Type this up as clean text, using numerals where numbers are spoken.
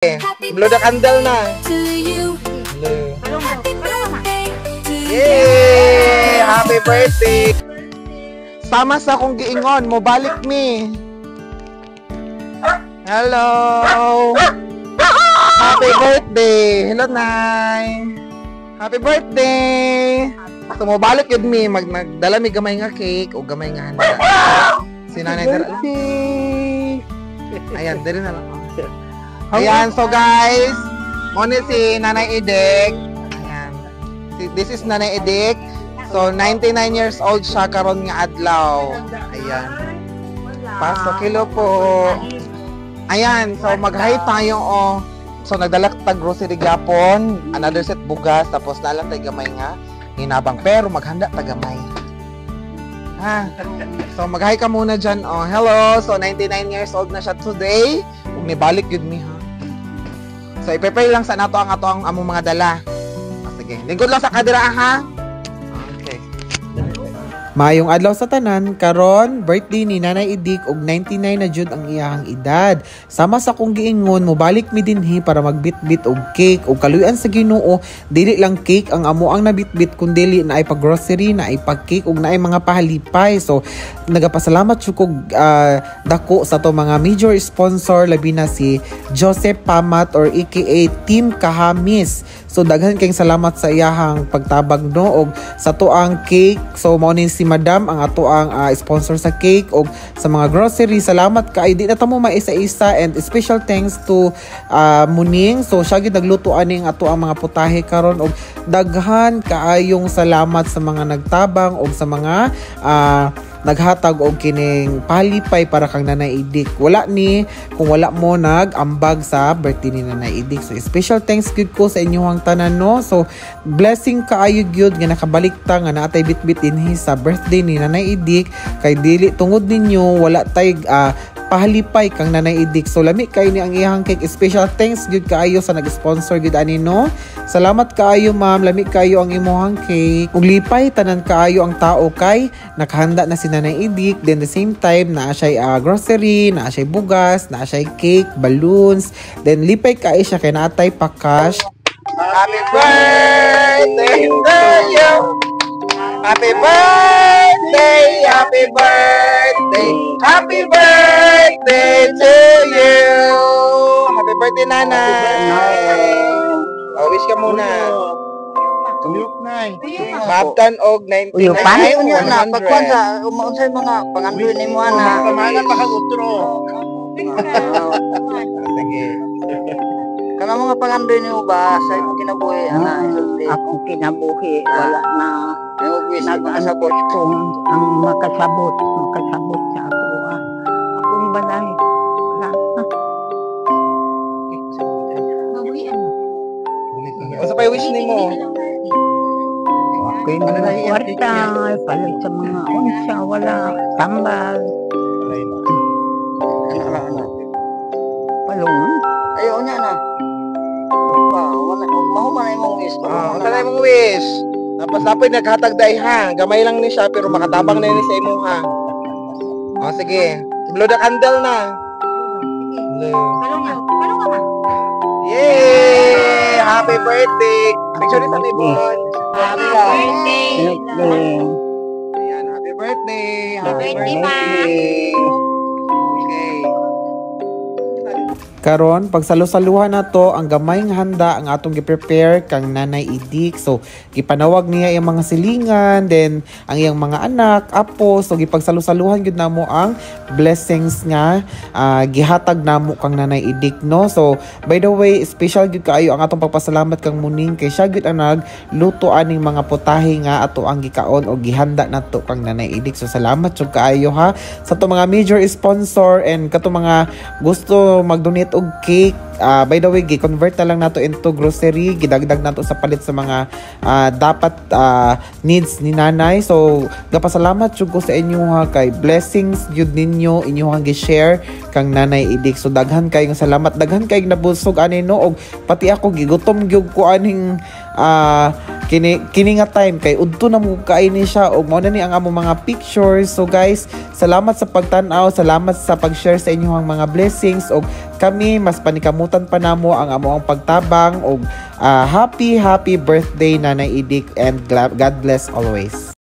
Blow the candle na. Yay! Happy birthday! Sama sa akong giingon, mo balik mi. Hello! Happy birthday! Hello, Nay! Happy birthday! So, mo balik yun mi, magdala mi gamay nga cake o gamay nga handa. Si Nanay Dara. Ayan, dali na lang. Ayan, so guys, muna si Nanay Edek. Ayan. This is Nanay Edek. So, 99 years old siya karon nga adlaw. Ayan. Pasok, hello po. Ayan, so mag-hi tayo, oh. So, nagdala tag grocery gapon, another set bugas, tapos nalang tayo gamay nga, hinabang, pero maghanda tagamay. Ha? So, mag-hi ka muna dyan, oh. Hello, so 99 years old na siya today. Kung nibalik yun mi, ha? So, i-prepare lang sa nato ang among mga dala. Oh, sige, lingkod lang sa kadira, ha? Okay. Maayong adlaw sa tanan, karon birthday ni Nanay Edik og 99 na jud ang iyahang edad. Sama sa kong giingon, mobalik mi dinhi para magbitbit og cake og kaluyan sa Ginoo, dili lang cake ang amo ang nabitbit kun dili na ay pag grocery, na ay pag cake ug na ay mga pahalipay. So nagapasalamat jud kog dako sa to mga major sponsor, labi na si Joseph Pamat or aka Team Kahamis. So daghan kayong salamat sa iyahang pagtabag no og sa to ang cake. So mao ni si Madam ang ato ang sponsor sa cake og sa mga grocery. Salamat kay di na ta mo maisa-isa, and special thanks to Muning. So siya gid nagluto ani ang ato ang mga putahe karon og daghan kaayong salamat sa mga nagtabang og sa mga naghatag og kining palipay para kang Nanay Edik. Wala ni kung wala mo nag-ambag sa birthday ni Nanay Edik. So special thanks gud ko sa inyong tanan no. So blessing kaayo gyud nga nakabalik ta nga naatay bitbit dinhi sa birthday ni Nanay Edik, kay dili tungod ninyo wala tay pahalipay kang Nanay Edik. So lami kay ni ang iyang cake. Special thanks gyud kaayo sa nag-sponsor gyud ani no. Salamat kaayo ma'am, lami kaayo ang imong cake. Ug lipay tanan kaayo ang tao kay nakahanda na si Nanay Edik. Then the same time naa siya grocery, naa siya bugas, naa siya cake, balloons. Then lipay kaayo siya kay naatay pa cash. Happy birthday to you. Happy birthday, happy birthday, happy birthday to you. Happy birthday, Nanay. Oh, wish ka muna. Tuyok na. Mabtan og 99. Uyo, paano niya na? Pagkuhan sa umausay mga pangandoy ni mo na. Kamagan pa kang utro. Sige. Kana mga pangandoy ni mo ba sa imong kinabuhi ana? Akong kinabuhi wala na nag-asabot kung ang makasabot sa ako. Akong balay. Wala. O sa wish ni mo? Okay na kwarta, palit sa mga unsa, wala. Tambal. Palungon. Ayaw niya na. Mahuman na imong wish. Ang tanay mong wish. Tapos dapat naghatag day ha. Gamay lang ni siya pero makatabang na ni sa imo ha. O sige. Blow the candle na. Yay! Happy birthday! Picture sa ibon. Happy birthday. Ayan, happy birthday. Happy birthday. Okay. Karon pagsalo-saluhan nato ang gamay nga handa ang atong gi-prepare kang Nanay Edik. So gipanawag niya iyang mga silingan, then ang iyang mga anak, apo. So gipagsalo-saluhan gyud namo ang blessings nga gihatag namo kang Nanay Edik no. So by the way, special gyud kaayo ang atong pagpasalamat kang Muning kay siya gyud ang nagluto aning mga putahe nga ato ang gikaon o gihanda nato kang Nanay Edik. So salamat jud kaayo ha sa to mga major sponsor and kato mga gusto mag-donate og cake. By the way, gi-convert na lang nato into grocery, gidagdag nato sa palit sa mga dapat needs ni Nanay. So gapasalamat jud ko sa inyo ha, kay blessings jud ninyo inyong gi-share kang Nanay Edik. So daghan kayong salamat, daghan kayong nabusog ani no, og pati ako gigutom gyud ko aning kini nga time kay udto na mo kaini siya og mao na ni ang among mga pictures. So guys, salamat sa pagtan-aw, salamat sa pag-share sa inyong mga blessings og kami mas panikamutan pa namo ang among pagtabang og happy birthday Nanay Idik and God bless always.